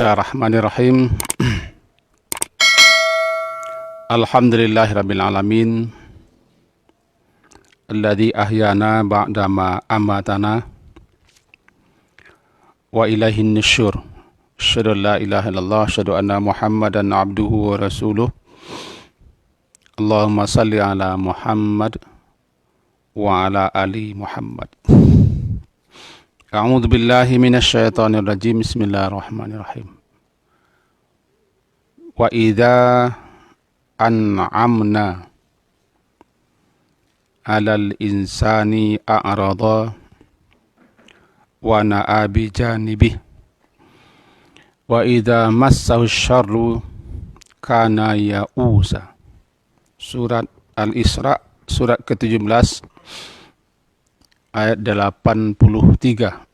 Bismillahirrahmanirrahim. Alhamdulillahirabbil alamin. Alladzi ahyana ba'dama amatana. Wa ilaihin nusyur. Asyhadu an la ilaha illallah, asyhadu anna Muhammadan abduhu wa rasuluh. Allahumma salli ala Muhammad wa ala ali Muhammad. A'udzu billahi minasyaitonir rajim. Bismillahirrahmanirrahim. Wa idza an'amna 'alal insani a'rada wa na'a bi janibih wa idza massahu syarru kana ya'usa. Surat Al-Isra surat ke-17 ayat 83.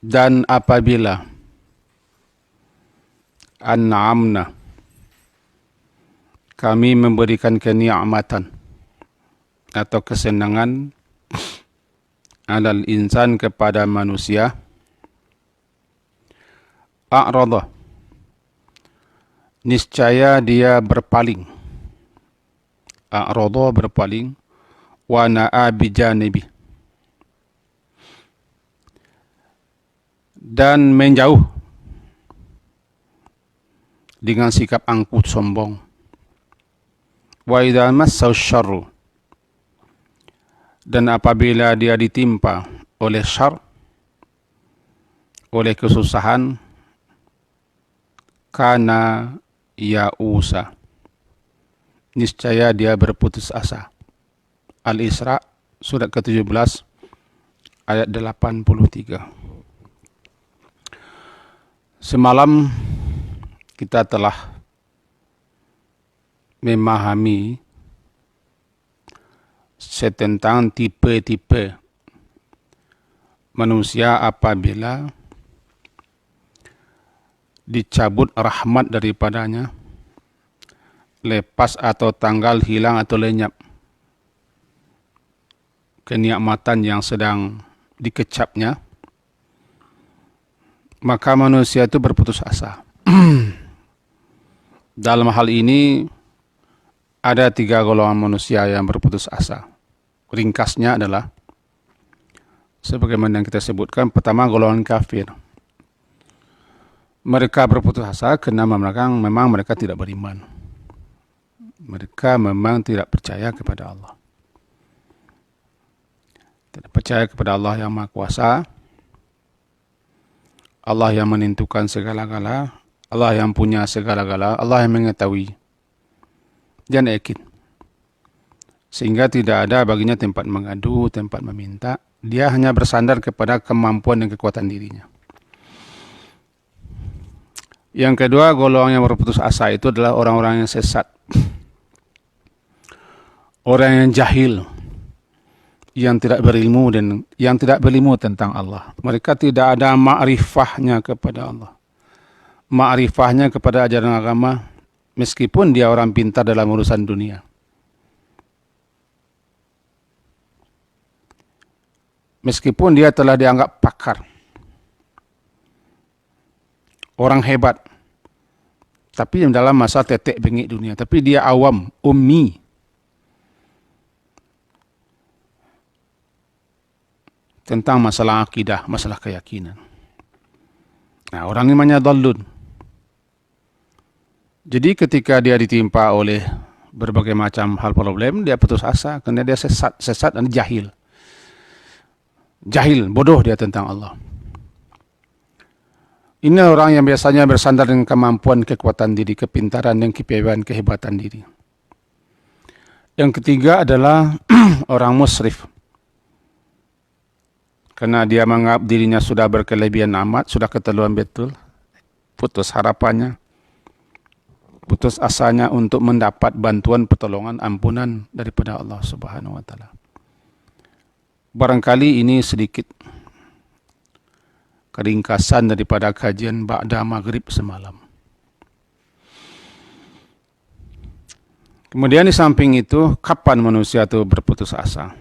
Dan apabila an'amna, kami memberikan kenikmatan atau kesenangan alal insan kepada manusia, a'rada, niscaya dia berpaling, a'rada berpaling, wa na'a bijanibi, dan menjauh dengan sikap angkuh sombong. Wa idza massahu syarru, dan apabila dia ditimpa oleh syarr, oleh kesusahan, kana ya'usa, niscaya dia berputus asa. Al-Isra surat ke-17 ayat 83. Semalam kita telah memahami tentang tipe-tipe manusia apabila dicabut rahmat daripadanya, lepas atau tanggal, hilang atau lenyap kenikmatan yang sedang dikecapnya, maka manusia itu berputus asa. Dalam hal ini ada 3 golongan manusia yang berputus asa. Ringkasnya adalah sebagaimana yang kita sebutkan. Pertama, golongan kafir. Mereka berputus asa karena memang mereka tidak beriman. Mereka memang tidak percaya kepada Allah. Tidak percaya kepada Allah yang Maha Kuasa, Allah yang menentukan segala-gala, Allah yang punya segala-gala, Allah yang mengetahui. Dia yakin. Sehingga tidak ada baginya tempat mengadu, tempat meminta. Dia hanya bersandar kepada kemampuan dan kekuatan dirinya. Yang kedua, golongan yang berputus asa itu adalah orang-orang yang sesat. Orang yang jahil, yang tidak berilmu dan yang tidak berilmu tentang Allah. Mereka tidak ada ma'rifahnya kepada Allah, ma'rifahnya kepada ajaran agama, meskipun dia orang pintar dalam urusan dunia. Meskipun dia telah dianggap pakar, orang hebat, tapi dalam masa tetek bengek dunia, tapi dia awam, ummi, tentang masalah akidah, masalah keyakinan. Nah, orang ini namanya dhallun. Jadi ketika dia ditimpa oleh berbagai macam hal problem, dia putus asa karena dia sesat dan jahil. Jahil, bodoh dia tentang Allah. Ini orang yang biasanya bersandar dengan kemampuan, kekuatan diri, kepintaran dan kepiawaian, kehebatan diri. Yang ketiga adalah orang musrif. Karena dia menganggap dirinya sudah berkelebihan amat, sudah keterlaluan betul, putus harapannya, putus asanya untuk mendapat bantuan, pertolongan, ampunan daripada Allah Subhanahu wa Ta'ala. Barangkali ini sedikit keringkasan daripada kajian ba'da maghrib semalam. Kemudian di samping itu, kapan manusia itu berputus asa?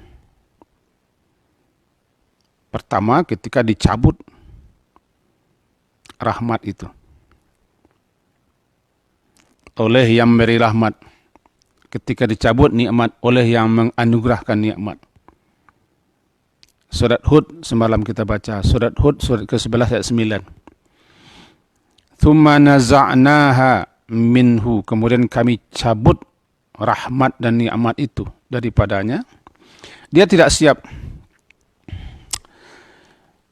Pertama, ketika dicabut rahmat itu. Oleh yang memberi rahmat. Ketika dicabut nikmat oleh yang menganugerahkan nikmat. Surat Hud semalam kita baca. Surat Hud surat ke-11 ayat 9. Thumma naza'naha minhu. Kemudian kami cabut rahmat dan nikmat itu daripadanya. Dia tidak siap.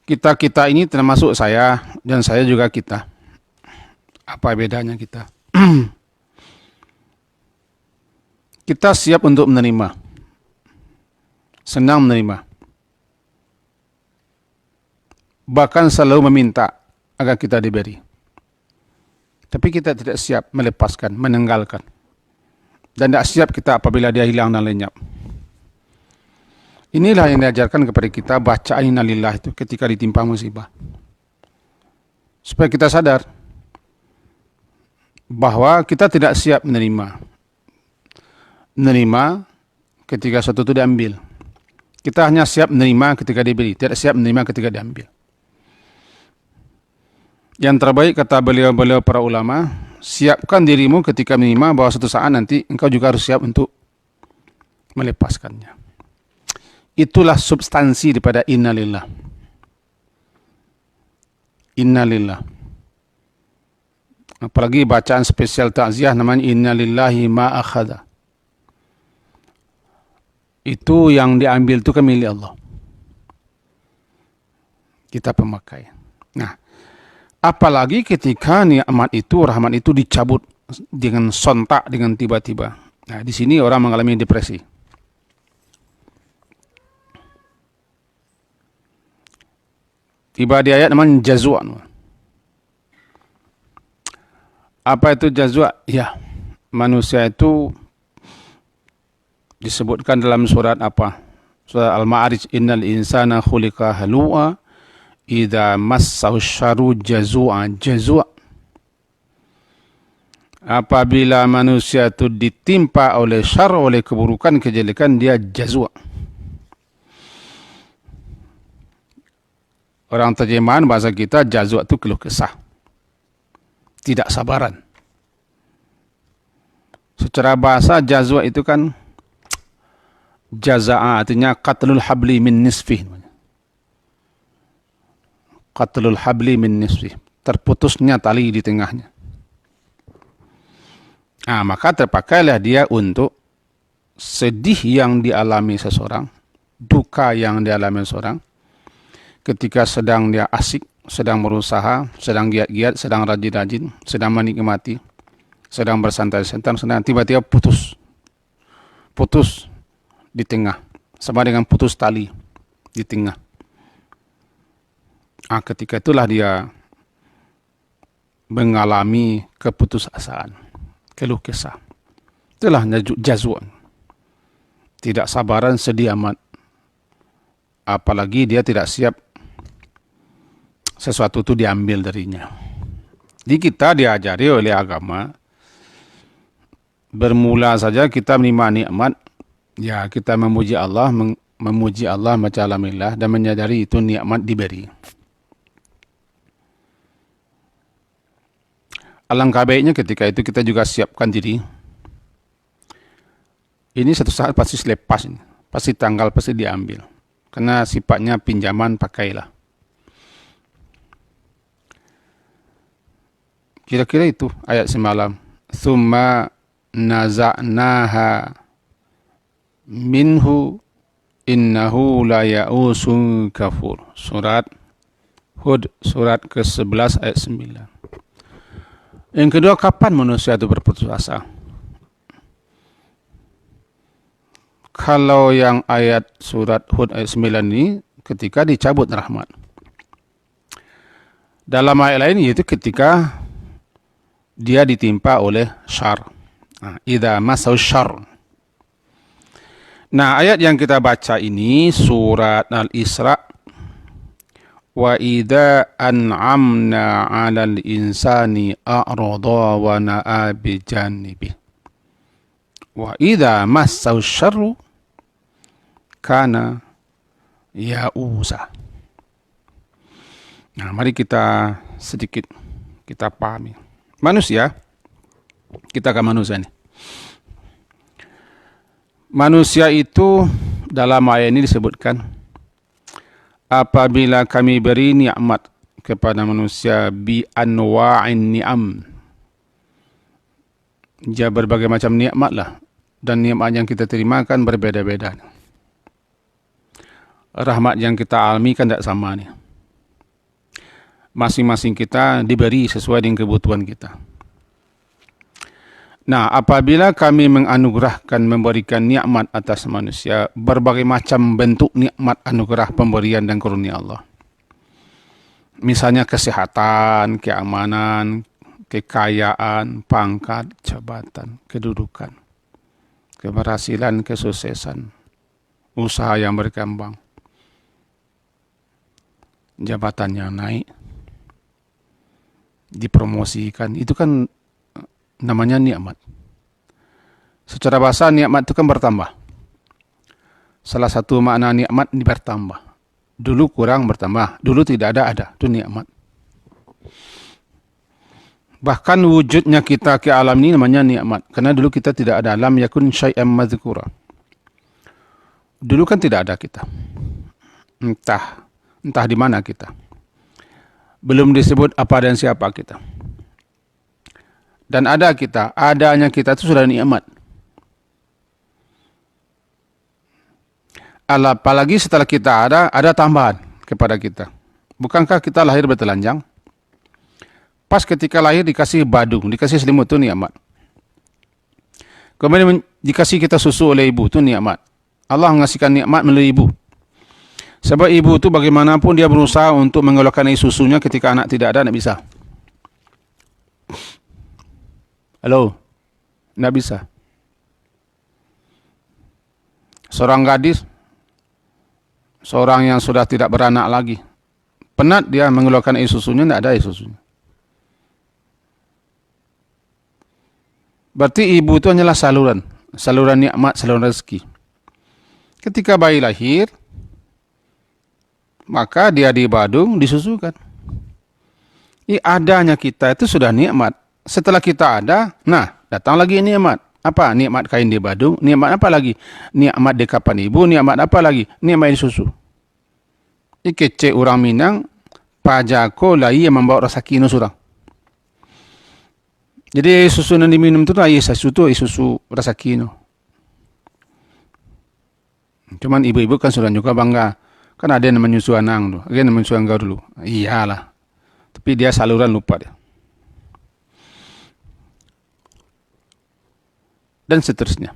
Kita ini termasuk saya dan saya juga kita. Apa bedanya kita? Kita siap untuk menerima. Senang menerima. Bahkan selalu meminta agar kita diberi. Tapi kita tidak siap melepaskan, meninggalkan. Dan tidak siap kita apabila dia hilang dan lenyap. Inilah yang diajarkan kepada kita bacaan innalillah itu ketika ditimpa musibah. Supaya kita sadar bahwa kita tidak siap menerima ketika sesuatu itu diambil. Kita hanya siap menerima ketika diberi, tidak siap menerima ketika diambil. Yang terbaik kata beliau-beliau para ulama, siapkan dirimu ketika menerima bahwa suatu saat nanti engkau juga harus siap untuk melepaskannya. Itulah substansi daripada innalillah. Innalillah. Apalagi bacaan spesial takziah namanya innalillahi ma akhadha. Itu yang diambil itu kan milik Allah. Kita pemakai. Nah, apalagi ketika nikmat itu, rahmat itu dicabut dengan sontak, dengan tiba-tiba. Nah, di sini orang mengalami depresi. Tiba di ayat namanya jazwa. Apa itu jazwa? Ya, manusia itu disebutkan dalam surat apa? Surat Al-Ma'arij, innal insana khuliqa halu'a idza massahu syarru jazua. Jazua. Apabila manusia itu ditimpa oleh syar, oleh keburukan, kejelekan, dia jazua. Orang terjemahan bahasa kita jazua itu keluh kesah. Tidak sabaran. Secara bahasa jazwa itu kan jaza'a, artinya qatlul habli min nisfih. Qatlul habli min nisfih. Terputusnya tali di tengahnya. Nah, maka terpakailah dia untuk sedih yang dialami seseorang, duka yang dialami seseorang, ketika sedang dia asik, sedang berusaha, sedang giat-giat, sedang rajin-rajin, sedang menikmati, sedang bersantai-santai, sedang tiba-tiba putus di tengah, sama dengan putus tali di tengah. Ketika itulah dia mengalami keputusasaan, keluh kesah. Itulah jazwa. Tidak sabaran, sedih amat. Apalagi dia tidak siap sesuatu itu diambil darinya. Di kita diajari oleh agama, bermula saja kita menerima nikmat, ya kita memuji Allah, baca alhamdulillah, dan menyadari itu nikmat diberi. Alangkah baiknya ketika itu kita juga siapkan diri. Ini satu saat pasti selepas, pasti tanggal, pasti diambil. Karena sifatnya pinjaman, pakailah. Kira-kira itu ayat semalam. Thumma naza'naha minhu innahu la ya'usun kafur. Surat Hud, surat ke-11 ayat 9. Yang kedua, kapan manusia itu berputus asa? Kalau yang ayat surat Hud ayat 9 ini ketika dicabut rahmat. Dalam ayat lain yaitu ketika dia ditimpa oleh syar. Idza masau syar. Nah, ayat yang kita baca ini surat Al-Isra. Wa idza an'amna 'alal insani a'rada wa na'a bi janibi. Wa idza massau syarru kana ya'usa. Nah, mari kita sedikit kita pahami. Manusia, kita ke manusia nih. Manusia itu dalam ayat ini disebutkan, apabila kami beri nikmat kepada manusia bi anwa'in ni'am. Ya, berbagai macam nikmat lah. Dan nikmat yang kita terima kan berbeda-beda. Rahmat yang kita alami kan tidak sama nih. Masing-masing kita diberi sesuai dengan kebutuhan kita. Nah, apabila kami menganugerahkan, memberikan nikmat atas manusia, berbagai macam bentuk nikmat anugerah pemberian dan karunia Allah. Misalnya kesehatan, keamanan, kekayaan, pangkat, jabatan, kedudukan, keberhasilan, kesuksesan, usaha yang berkembang, jabatannya naik, dipromosikan, itu kan namanya nikmat. Secara bahasa nikmat itu kan bertambah. Salah satu makna nikmat ini bertambah. Dulu kurang bertambah, dulu tidak ada, itu nikmat. Bahkan wujudnya kita ke alam ini namanya nikmat, karena dulu kita tidak ada, lam yakun syai'an madzkura. Dulu kan tidak ada kita. Entah di mana kita. Belum disebut apa dan siapa kita. Dan ada kita, adanya kita itu sudah nikmat. Apalagi setelah kita ada tambahan kepada kita. Bukankah kita lahir bertelanjang? Pas ketika lahir dikasih badung, dikasih selimut, itu nikmat. Kemudian dikasih kita susu oleh ibu, itu nikmat. Allah mengasihkan nikmat melalui ibu. Sebab ibu itu bagaimanapun dia berusaha untuk mengeluarkan air susunya ketika anak tidak ada, tidak bisa. Halo? Tidak bisa. Seorang gadis, seorang yang sudah tidak beranak lagi, penat dia mengeluarkan air susunya, tidak ada air susunya. Berarti ibu itu hanyalah saluran nikmat, saluran rezeki. Ketika bayi lahir, maka dia dibadung, disusukan. Adanya kita itu sudah nikmat. Setelah kita ada, nah datang lagi nikmat. Apa? Nikmat kain di badung, nikmat apa lagi? Nikmat dekapan ibu, nikmat apa lagi? Nikmat susu. Kece orang Minang, pajako lai yang membawa rasa kino surang. Jadi susu yang diminum itu air susu rasa kino. Cuman ibu-ibu kan sudah juga bangga. Kan ada yang menyusu anang tuh, ada yang menyusu enggak dulu. Iyalah. Tapi dia saluran lupa dia. Dan seterusnya.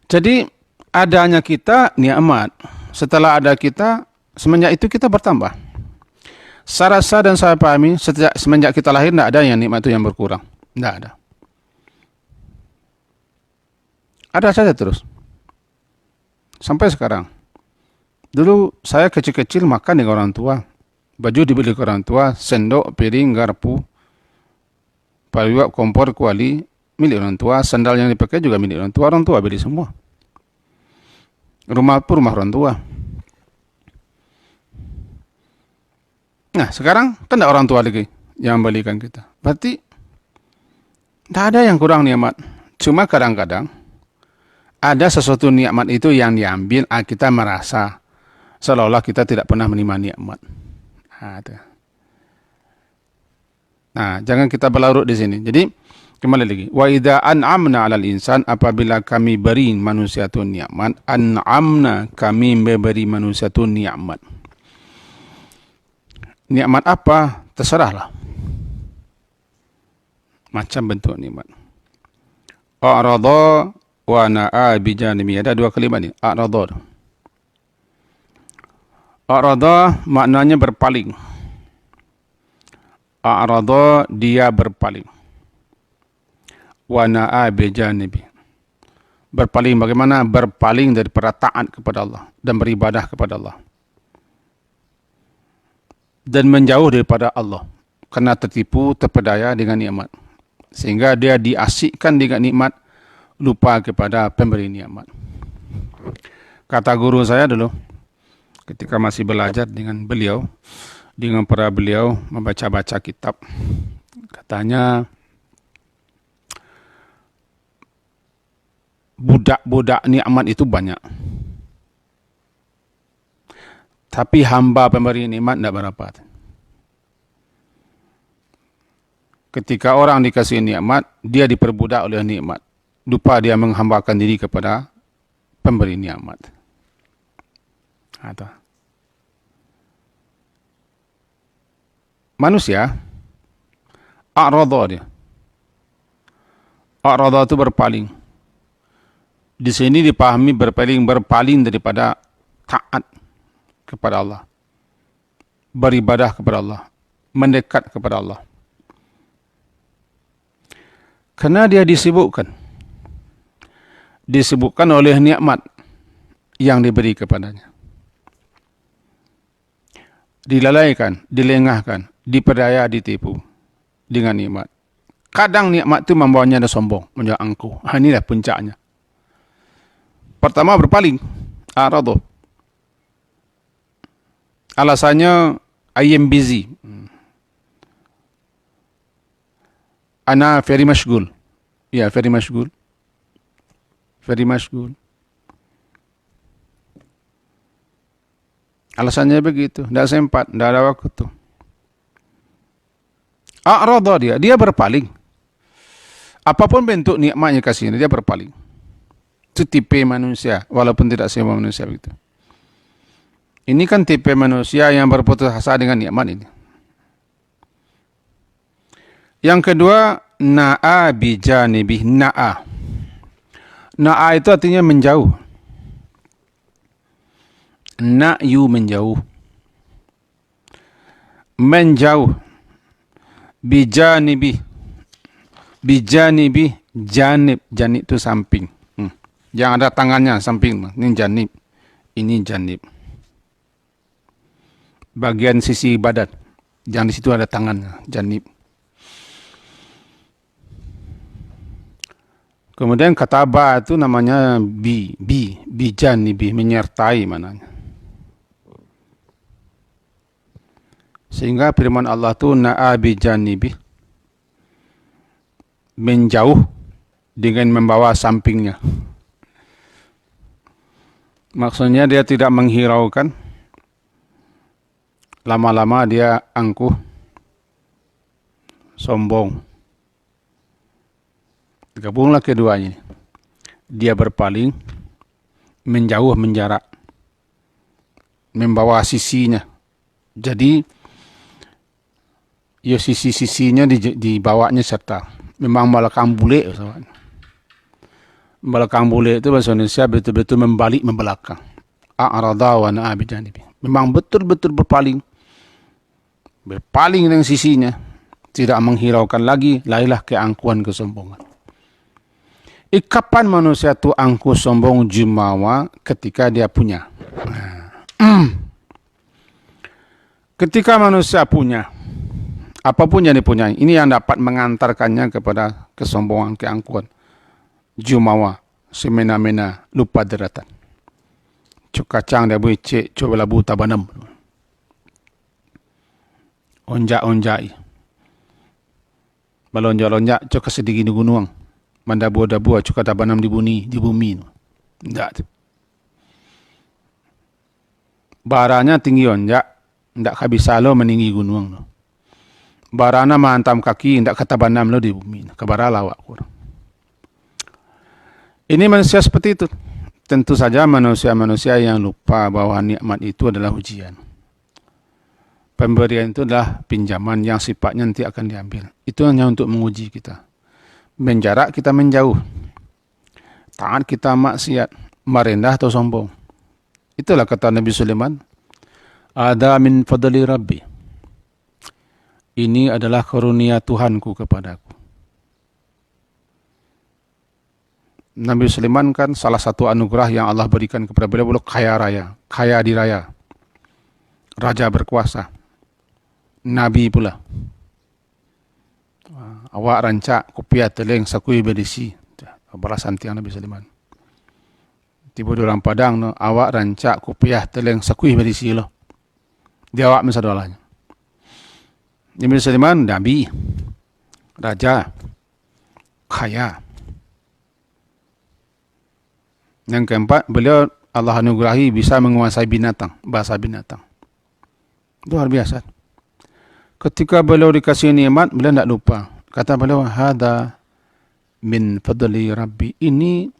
Jadi adanya kita nikmat. Setelah ada kita, semenjak itu kita bertambah. Saya rasa dan saya pahami, semenjak kita lahir tidak ada yang nikmat itu yang berkurang. Tidak ada. Ada saja terus. Sampai sekarang. Dulu saya kecil-kecil makan dengan orang tua. Baju dibeli ke orang tua, sendok, piring, garpu, pariwak, kompor, kuali, milik orang tua. Sandal yang dipakai juga milik orang tua beli semua. Rumah pun rumah orang tua. Nah sekarang kan tidak orang tua lagi yang belikan kita. Berarti tidak ada yang kurang nikmat. Cuma kadang-kadang ada sesuatu nikmat itu yang diambil, kita merasa seolah-olah kita tidak pernah menerima nikmat. Nah, jangan kita berlarut di sini. Jadi kembali lagi. Wa idza an'amna 'alal insan, apabila kami beri manusia itu nikmat, an'amna, kami memberi manusia itu nikmat. Nikmat apa? Terserahlah. Macam bentuk nikmat. A'radha wa na'a bijanimi. Ada dua kalimat ni. A'radha. A'radha maknanya berpaling. A'radha dia berpaling. Wa na'a bijanibi. Berpaling bagaimana? Berpaling daripada taat kepada Allah dan beribadah kepada Allah. Dan menjauh daripada Allah karena tertipu, terpedaya dengan nikmat. Sehingga dia diasyikkan dengan nikmat, lupa kepada pemberi nikmat. Kata guru saya dulu, ketika masih belajar dengan beliau, dengan para beliau membaca-baca kitab. Katanya budak-budak nikmat itu banyak. Tapi hamba pemberi nikmat tidak berapa. Ketika orang dikasih nikmat, dia diperbudak oleh nikmat. Lupa dia menghambakan diri kepada pemberi nikmat. Atau manusia, a'radha dia. A'radha itu berpaling. Di sini dipahami berpaling daripada taat kepada Allah, beribadah kepada Allah, mendekat kepada Allah. Karena dia disibukkan oleh nikmat yang diberi kepadanya. Dilalaikan, dilengahkan, diperdaya, ditipu dengan nikmat. Kadang nikmat itu membawanya ada sombong, menjadi angkuh. Inilah puncaknya. Pertama berpaling, a'radha. Alasannya, I am busy. Ana very mashgul. Ya, very mashgul. Very mashgul. Alasannya begitu. Tidak sempat, tidak ada waktu. A'radha dia berpaling. Apapun bentuk nikmatnya kasihnya, dia berpaling. Itu tipe manusia, walaupun tidak semua manusia begitu. Ini kan tipe manusia yang berputus asa dengan nikmat ini. Yang kedua, na'a bijanibih. Na'a itu artinya menjauh. Na'yu menjauh. Menjauh. Bijanibih. Bijanibih, janib. Janib itu samping. Yang ada tangannya samping. Ini janib. Ini janib. Bagian sisi badan. Yang di situ ada tangannya, janib. Kemudian kata ba itu namanya bijanibi, menyertai mananya. Sehingga firman Allah itu na'a bijanibi, menjauh dengan membawa sampingnya. Maksudnya dia tidak menghiraukan. Lama-lama dia angkuh, sombong. Gabunglah keduanya. Dia berpaling, menjauh, menjarak, membawa sisinya. Jadi, ya sisi-sisinya dibawanya serta. Memang belakang bule. Belakang bule itu bahasa Indonesia betul-betul membalik membelakang. A'radha wa na'a bijanibi. Memang betul-betul berpaling. Berpaling dengan sisinya. Tidak menghiraukan lagi. Lailah keangkuhan, kesombongan. Kapan manusia itu angkuh, sombong, jumawa? Ketika dia punya. Ketika manusia punya. Apapun yang dipunyai. Ini yang dapat mengantarkannya kepada kesombongan, keangkuhan. Jumawa. Semena-mena. Lupa deratan. Cuk kacang dia boleh cek. Coba labu tabanam. Onjak-onjak. Balonjak-lonjak. Cuk kesedigi di gunung. Mandabu-dabu. Cuk tabanam di bumi. Tidak. Baranya tinggi onjak. Tidak habis lo meninggi gunung. Barana menghantam kaki. Tidak katabanam lo di bumi. Kabara lawak. Ini manusia seperti itu. Tentu saja manusia-manusia yang lupa bahwa nikmat itu adalah ujian. Pemberian itu adalah pinjaman yang sifatnya nanti akan diambil. Itu hanya untuk menguji kita. Menjarak kita menjauh. Taat kita maksiat. Merendah atau sombong. Itulah kata Nabi Sulaiman. Ada min fadli Rabbi. Ini adalah karunia Tuhanku kepadaku. Nabi Sulaiman kan salah satu anugerah yang Allah berikan kepada beliau kaya raya. Kaya diraya. Raja berkuasa. Nabi pula. Awak rancak kopiah teleng sakui berisi. Balasan tiang Nabi Sulaiman. Tiba di orang Padang, no, awak rancak kopiah teleng sakui berisi lo. Dia awak masa dolanya. Nabi Sulaiman nabi, raja, kaya. Yang keempat, beliau Allah anugerahi bisa menguasai binatang, bahasa binatang. Luar biasa. Ketika beliau dikasih nikmat, beliau tidak lupa. Kata beliau, hada min fadli Rabbi. Ini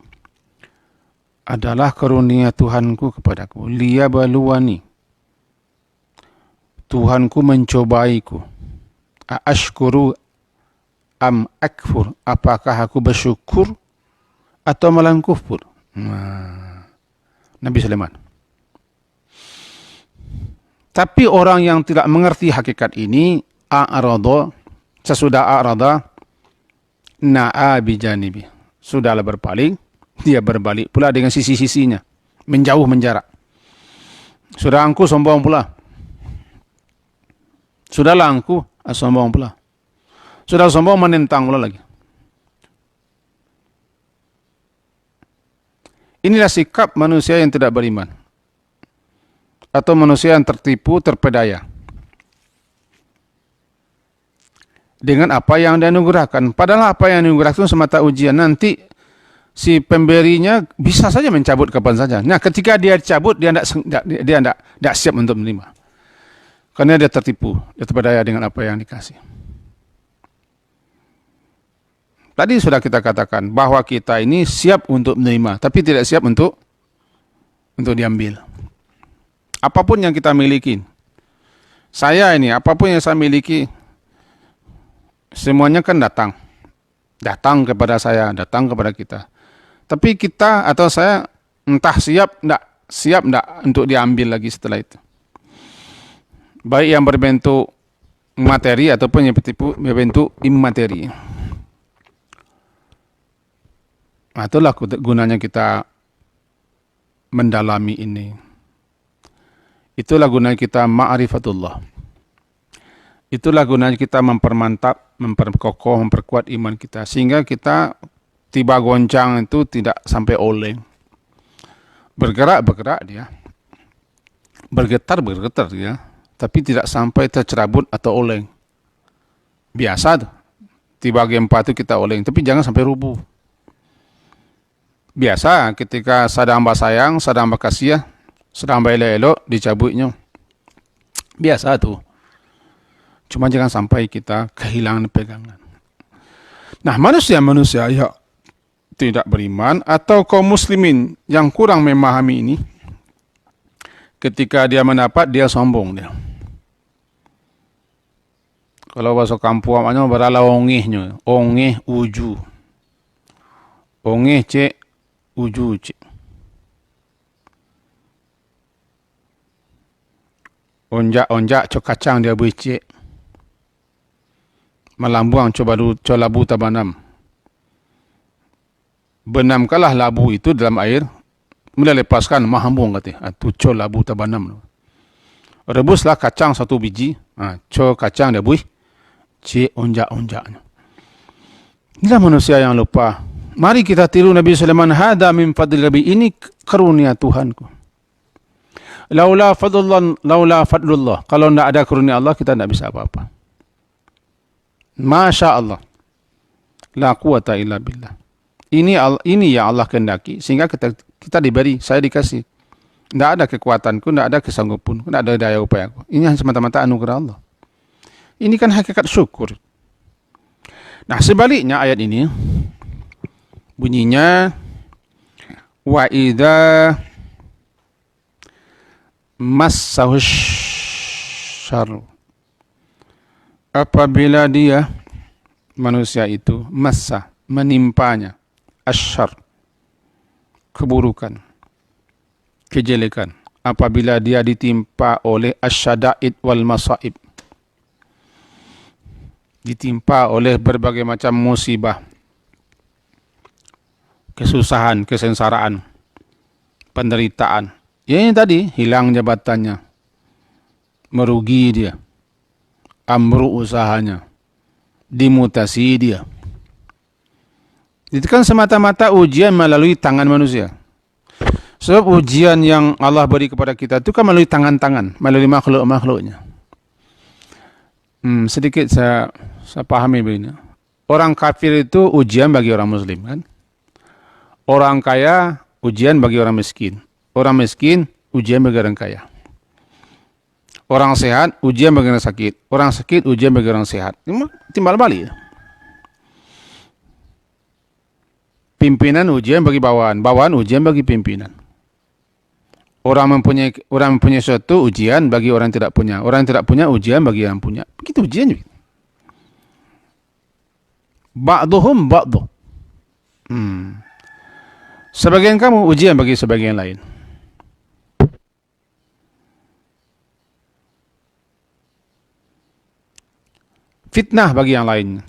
adalah karunia Tuhanku kepadaku. Liyabluwani. Tuhanku mencobaiku. Ashkuru am akfur. Apakah aku bersyukur atau malah kufur? Nabi Sulaiman. Tapi orang yang tidak mengerti hakikat ini, sesudah a'rada, na'a bijanibi. Sudahlah berpaling, dia berbalik pula dengan sisi-sisinya, menjauh menjarak. Sudah angku sombong pula. Sudahlah angku sombong pula. Sudah sombong menentang pula lagi. Inilah sikap manusia yang tidak beriman. Atau manusia yang tertipu, terpedaya. Dengan apa yang dianugerahkan. Padahal apa yang dianugerahkan semata ujian. Nanti si pemberinya bisa saja mencabut kapan saja. Nah, ketika dia cabut, dia tidak siap untuk menerima. Karena dia tertipu, dia terpedaya dengan apa yang dikasih. Tadi sudah kita katakan bahwa kita ini siap untuk menerima, tapi tidak siap untuk diambil. Apapun yang kita miliki, saya ini apapun yang saya miliki, semuanya kan datang kepada saya, datang kepada kita. Tapi kita atau saya entah siap enggak untuk diambil lagi setelah itu. Baik yang berbentuk materi ataupun yang berbentuk imateri. Nah, itulah gunanya kita mendalami ini. Itulah gunanya kita ma'rifatullah. Itulah gunanya kita mempermantap, memperkokoh, memperkuat iman kita. Sehingga kita tiba goncang itu tidak sampai oleng. Bergerak dia. Bergetar dia. Tapi tidak sampai tercerabut atau oleng. Biasa tuh. Tiba gempa itu kita oleng. Tapi jangan sampai rubuh. Biasa ketika sedang bersayang, sedang berkasih, sedang elok dicabutnya. Biasa tuh. Cuma jangan sampai kita kehilangan pegangan. Nah, manusia-manusia yang tidak beriman atau kaum muslimin yang kurang memahami ini, ketika dia mendapat, dia sombong dia. Kalau bahasa kampung namanya berala ongehnya, ongeh uju. Ongeh cek uju cik. Onjak cok kacang dia becek. Melambuang coba labu tabanam. Benamkanlah labu itu dalam air. Mula lepaskan mahambung katanya. Tu cok labu tabanam. Rebuslah kacang 1 biji. Cok kacang dia buih. Cik onjak-onjaknya. Inilah manusia yang lupa. Mari kita tiru Nabi Sulaiman. Hada min fadli Rabbi. Ini karunia Tuhanku. Laula fadlullah. Kalau tidak ada karunia Allah, kita tidak bisa apa-apa. Masya Allah. La quwata illa billah. Ini yang Allah kehendaki. Sehingga kita diberi, saya dikasih. Tidak ada kekuatanku, tidak ada kesanggupanku, tidak ada daya upayaku. Ini hanya semata-mata anugerah Allah. Ini kan hakikat syukur. Nah, sebaliknya ayat ini bunyinya wa idza massahus syarr. Apabila dia manusia itu massa menimpanya asyarr, keburukan, kejelekan, apabila dia ditimpa oleh asyada'id wal masaib, ditimpa oleh berbagai macam musibah, kesusahan, kesengsaraan, penderitaan. Ya, ini tadi, hilang jabatannya, merugi dia, amru usahanya, dimutasi dia. Itu kan semata-mata ujian melalui tangan manusia. Sebab ujian yang Allah beri kepada kita itu kan melalui tangan-tangan, melalui makhluk-makhluknya. Sedikit saya pahami begini. Orang kafir itu ujian bagi orang muslim kan. Orang kaya ujian bagi orang miskin. Orang miskin ujian bagi orang kaya. Orang sehat ujian bagi orang sakit. Orang sakit ujian bagi orang sehat. Timbal balik. Pimpinan ujian bagi bawahan. Bawahan ujian bagi pimpinan. Orang mempunyai sesuatu ujian bagi orang yang tidak punya. Orang yang tidak punya ujian bagi yang punya. Begitu ujian. Ba'duhum ba'duh. Sebagian kamu ujian bagi sebagian lain. Fitnah bagi yang lain.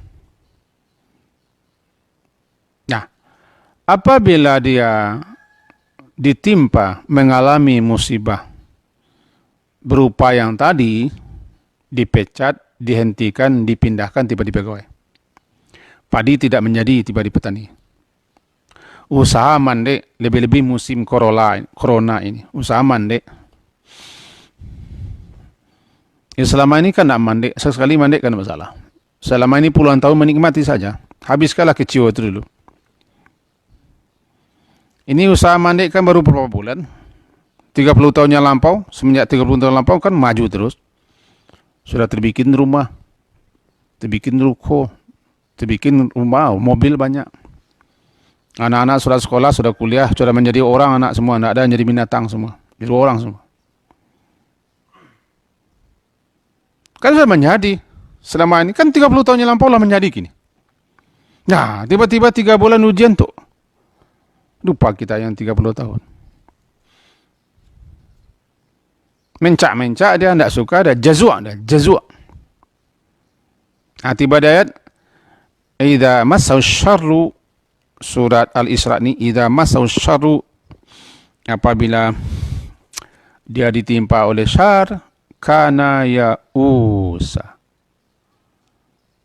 Nah, apabila dia ditimpa mengalami musibah berupa yang tadi, dipecat, dihentikan, dipindahkan tiba-tiba pegawai. Padi tidak menjadi tiba di petani. Usaha mandek, lebih-lebih musim corona ini. Usaha mandek. Ya selama ini kan tidak mandek, sekali mandek kan masalah. Selama ini puluhan tahun menikmati saja. Habiskanlah kecil itu dulu. Ini usaha mandek kan baru beberapa bulan. 30 tahunnya lampau, semenjak 30 tahun lampau kan maju terus. Sudah terbikin rumah, terbikin ruko, terbikin rumah, mobil banyak. Anak-anak sudah sekolah, sudah kuliah, sudah menjadi orang anak semua, tidak ada yang jadi binatang semua, jadi orang semua. Kan sudah menjadi, selama ini kan 30 tahunnya lampau lah menjadi gini. Nah, tiba-tiba 3 bulan ujian tuh. Lupa kita yang 30 tahun. Mencak-mencak dia tidak suka, ada jazwa. Nah, tiba ayat idza massahu syarru, surat Al-Isra ini, idza massahu syarru, apabila dia ditimpa oleh syar, kana ya'usa,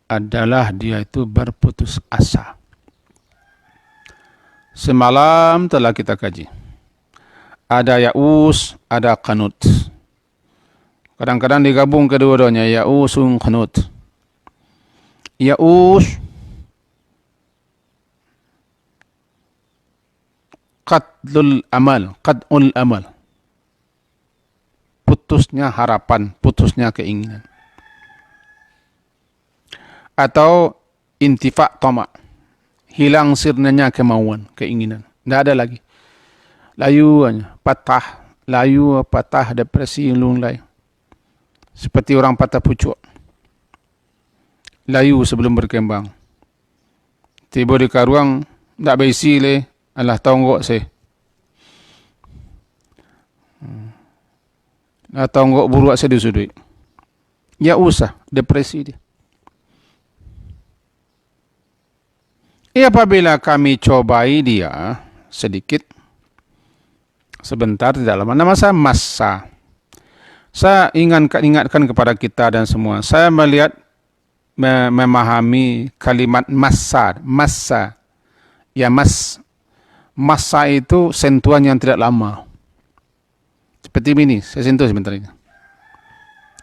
adalah dia itu berputus asa. Semalam telah kita kaji. Ada ya'us, ada qanut. Kadang-kadang digabung kedua-duanya, ya'usun qanut. Ya'us qad'ul amal. Putusnya harapan, putusnya keinginan. Atau intifa' tama', hilang sirnanya kemauan, keinginan. Tidak ada lagi. Layu hanya, patah, depresi, lunglai. Seperti orang patah pucuk. Layu sebelum berkembang. Tiba di karuang, tak berisi le, Allah tonggok se. Allah tonggok buruak sedih-sedih. Ya usah, depresi dia. Apabila kami cobai dia sedikit, sebentar, tidak lama, nama saya massa. Saya ingatkan kepada kita dan semua, saya melihat, memahami kalimat massa. Ya massa itu sentuhan yang tidak lama. Seperti ini, saya sentuh sebentar ini.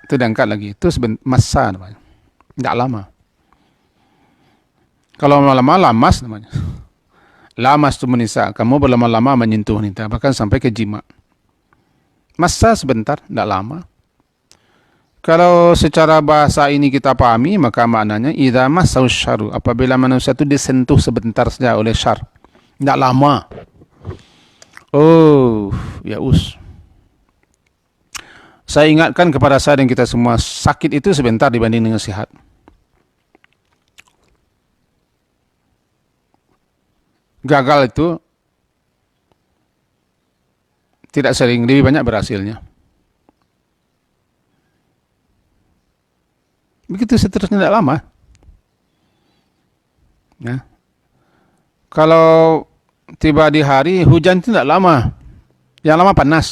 Itu diangkat lagi, itu massa namanya. Tidak lama. Kalau lama-lama lamas namanya. Lamas itu menisa, kamu berlama-lama menyentuh wanita, bahkan sampai ke jima. Masa sebentar, tidak lama. Kalau secara bahasa ini kita pahami, maka maknanya idza massahu syarru, apabila manusia itu disentuh sebentar saja oleh syar, tidak lama. Oh, ya'us. Saya ingatkan kepada saya dan kita semua, sakit itu sebentar dibanding dengan sehat. Gagal itu tidak sering, lebih banyak berhasilnya. Begitu seterusnya, tidak lama. Ya. Kalau tiba di hari hujan itu tidak lama. Yang lama panas.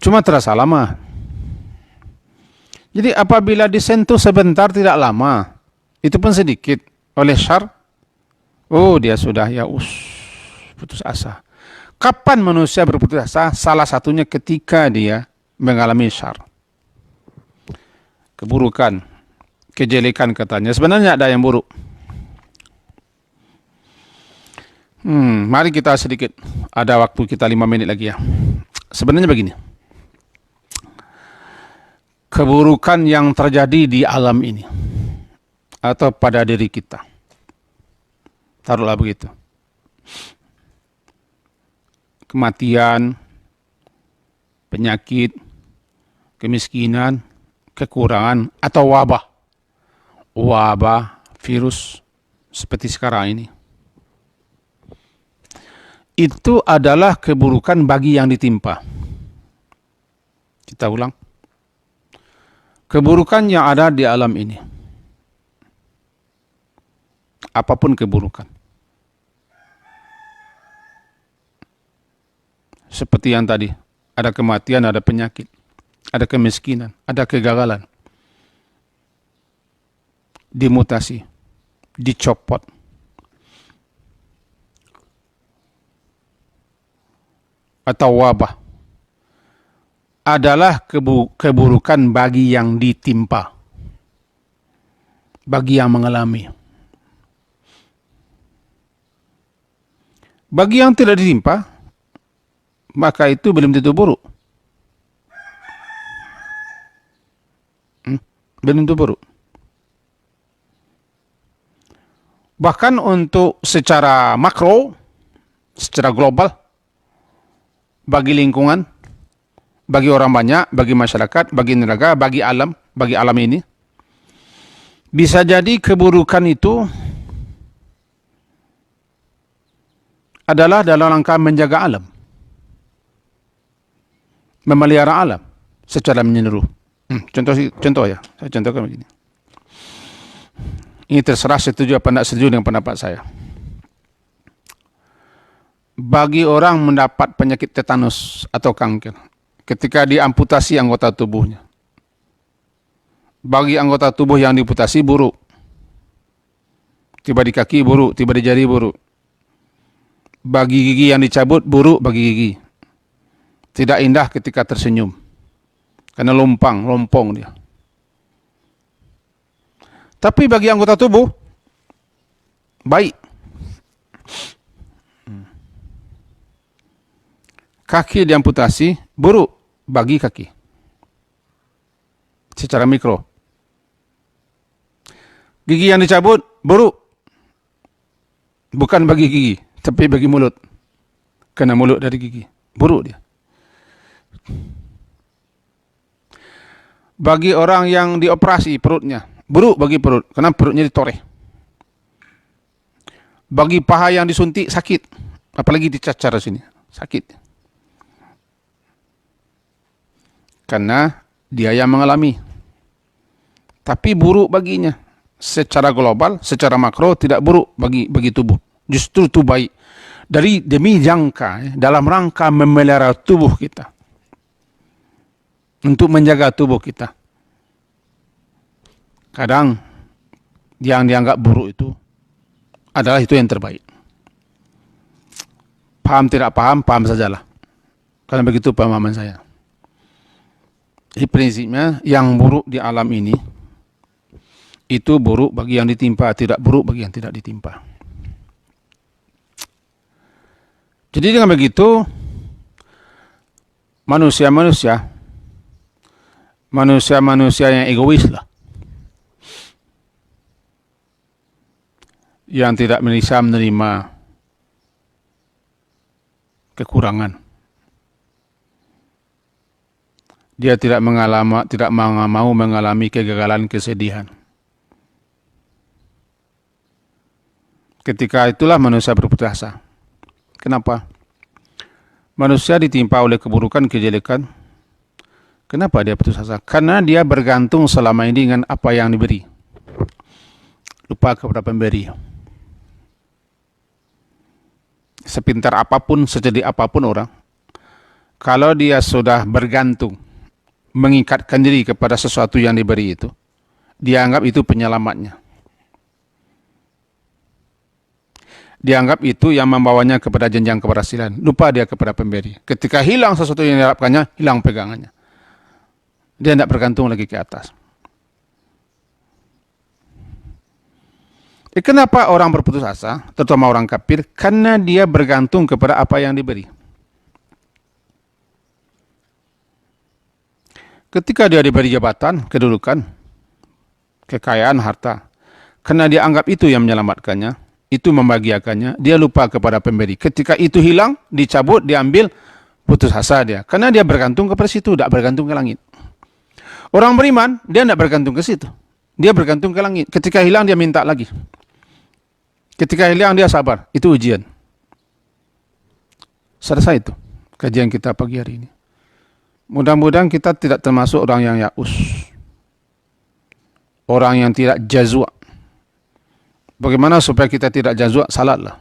Cuma terasa lama. Jadi apabila disentuh sebentar tidak lama, itu pun sedikit oleh syar, oh dia sudah putus asa. Kapan manusia berputus asa? Salah satunya ketika dia mengalami syar. keburukan, kejelekan katanya. Sebenarnya ada yang buruk. Mari kita sedikit, ada waktu kita 5 menit lagi ya. Sebenarnya begini, keburukan yang terjadi di alam ini atau pada diri kita, taruhlah begitu, kematian, penyakit, kemiskinan, kekurangan, atau wabah, virus seperti sekarang ini, itu adalah keburukan bagi yang ditimpa. Kita ulang, keburukan yang ada di alam ini, apapun keburukan, seperti yang tadi, ada kematian, ada penyakit, ada kemiskinan, ada kegagalan, dimutasi, dicopot, atau wabah, adalah keburukan bagi yang ditimpa, bagi yang mengalami. Bagi yang tidak ditimpa, maka itu belum tentu buruk. Belum tentu buruk. Bahkan untuk secara makro, secara global, bagi lingkungan, bagi orang banyak, bagi masyarakat, bagi negara, bagi alam ini, bisa jadi keburukan itu adalah dalam rangka menjaga alam, memelihara alam secara menyeluruh. Contoh ya, saya contohkan begini. Ini terserah setuju apa tidak setuju dengan pendapat saya. Bagi orang mendapat penyakit tetanus atau kanker, ketika diamputasi anggota tubuhnya, bagi anggota tubuh yang diamputasi buruk, tiba di kaki buruk, tiba di jari buruk. Bagi gigi yang dicabut buruk bagi gigi. Tidak indah ketika tersenyum, karena lompong dia. Tapi bagi anggota tubuh baik. Kaki diamputasi buruk bagi kaki, secara mikro. Gigi yang dicabut buruk, bukan bagi gigi, tapi bagi mulut, karena mulut dari gigi, buruk dia. Bagi orang yang dioperasi perutnya, buruk bagi perut, karena perutnya ditoreh. Bagi paha yang disuntik sakit, apalagi dicacar sini, sakit. Karena dia yang mengalami. Tapi buruk baginya. Secara global, secara makro tidak buruk bagi tubuh. Justru itu baik. Demi jangka, dalam rangka memelihara tubuh kita. Untuk menjaga tubuh kita. Kadang yang dianggap buruk itu adalah itu yang terbaik. Paham tidak paham, paham sajalah. Karena begitu pemahaman saya. Jadi prinsipnya yang buruk di alam ini itu buruk bagi yang ditimpa, tidak buruk bagi yang tidak ditimpa. Jadi dengan begitu manusia yang egois lah, yang tidak bisa menerima kekurangan. Dia tidak mau mengalami kegagalan, kesedihan. Ketika itulah manusia berputus asa. Kenapa? Manusia ditimpa oleh keburukan, kejelekan. Kenapa dia putus asa? Karena dia bergantung selama ini dengan apa yang diberi. Lupa kepada pemberi. Sepintar apapun, secerdik apapun orang, kalau dia sudah bergantung, mengikatkan diri kepada sesuatu yang diberi itu, dianggap itu penyelamatnya. Dianggap itu yang membawanya kepada jenjang keberhasilan. Lupa dia kepada pemberi. Ketika hilang sesuatu yang diharapkannya, hilang pegangannya. Dia tidak bergantung lagi ke atas. Kenapa orang berputus asa, terutama orang kafir? Karena dia bergantung kepada apa yang diberi. Ketika dia diberi jabatan, kedudukan, kekayaan, harta, karena dia anggap itu yang menyelamatkannya, itu membahagiakannya, dia lupa kepada pemberi. Ketika itu hilang, dicabut, diambil, putus asa dia. Karena dia bergantung kepada situ, tidak bergantung ke langit. Orang beriman, dia tidak bergantung ke situ. Dia bergantung ke langit. Ketika hilang, dia minta lagi. Ketika hilang, dia sabar. Itu ujian. Selesai itu kajian kita pagi hari ini. Mudah-mudahan kita tidak termasuk orang yang yaus. Orang yang tidak jazwa. Bagaimana supaya kita tidak jazwa? Salatlah.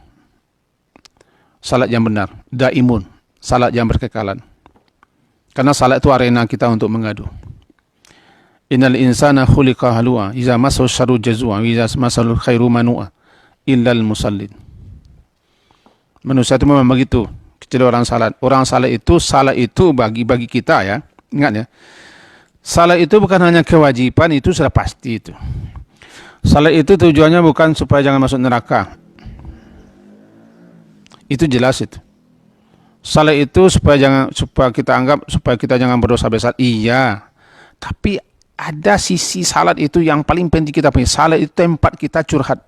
Salat yang benar. Daimun. Salat yang berkekalan. Karena salat itu arena kita untuk mengadu. Innal insana khuliqa halua. Iza masahu syarru jazwa. Iza masahu khairu manua. Illal musallin. Manusia itu memang begitu. Kecuali orang salat. Orang salat itu bagi kita ya. Ingat ya. Salat itu bukan hanya kewajiban, itu sudah pasti itu. Salat itu tujuannya bukan supaya jangan masuk neraka. Itu jelas itu. Salat itu supaya kita jangan berdosa besar. Iya. Tapi ada sisi salat itu yang paling penting kita punya. Salat itu tempat kita curhat.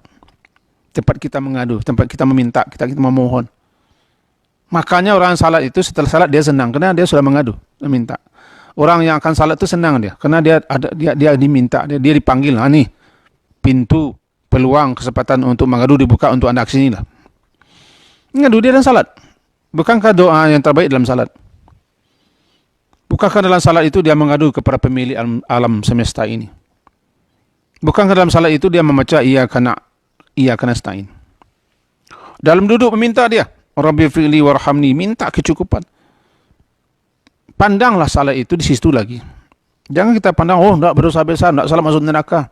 Tempat kita mengadu, tempat kita meminta, kita memohon. Makanya orang salat itu setelah salat dia senang karena dia sudah mengadu, meminta. Orang yang akan salat itu senang dia karena dia diminta, dia dipanggil. Nah, nih pintu peluang kesempatan untuk mengadu dibuka untuk Anda ke sini lah. Ngadu dia dalam salat. Bukankah doa yang terbaik dalam salat? Bukankah dalam salat itu dia mengadu kepada pemilik alam semesta ini? Bukankah dalam salat itu dia membaca iya kena stain. Dalam duduk meminta dia, Rabbi firli warhamni, minta kecukupan. Pandanglah salat itu di situ lagi. Jangan kita pandang, oh tidak berdosa besar, tidak salah masuk neraka.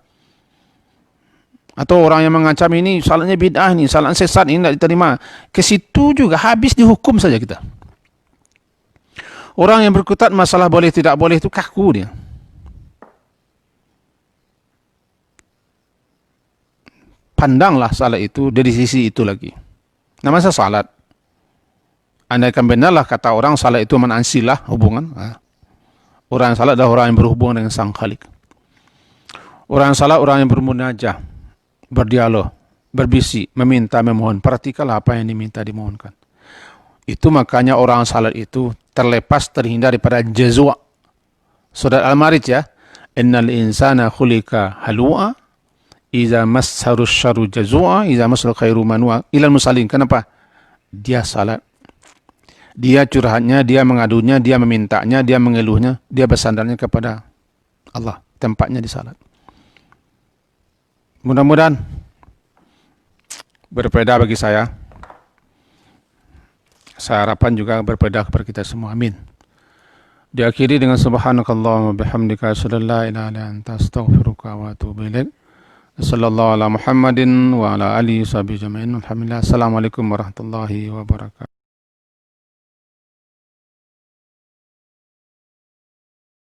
Atau orang yang mengancam ini salatnya bid'ah, ini salat sesat, ini tidak diterima. Ke situ juga habis dihukum saja kita. Orang yang berkutat masalah boleh tidak boleh itu kaku dia. Pandanglah salat itu dari sisi itu lagi. Namanya salat. Andaikan benarlah kata orang salat itu menansilah hubungan. Orang yang salat adalah orang yang berhubungan dengan Sang Khalik. Orang yang salat orang yang bermunajah, berdialog, berbisik, meminta, memohon. Perhatikanlah apa yang diminta dimohonkan. Itu makanya orang salat itu terlepas, terhindar daripada jazwa. Surat Al-Ma'arij ya. Innal insana khuliqa halua. Iza masharu syarru jazua, iza masal khairu manua. Ilal musallin. Kenapa? Dia salat. Dia curhatnya, dia mengadunya, dia memintanya, dia mengeluhnya, dia bersandarnya kepada Allah. Tempatnya di salat. Mudah-mudahan berbeda bagi saya. Saya harapkan juga berbeda kepada kita semua. Amin. Diakhiri dengan subhanakallahumma bihamdika asyhadu an la ilaha illa anta astaghfiruka wa atubu ilaik. Sallallahu ala Muhammadin wa ala alihi wa sahbihi jami'in. Alhamdulillah. Assalamualaikum warahmatullahi wabarakatuh.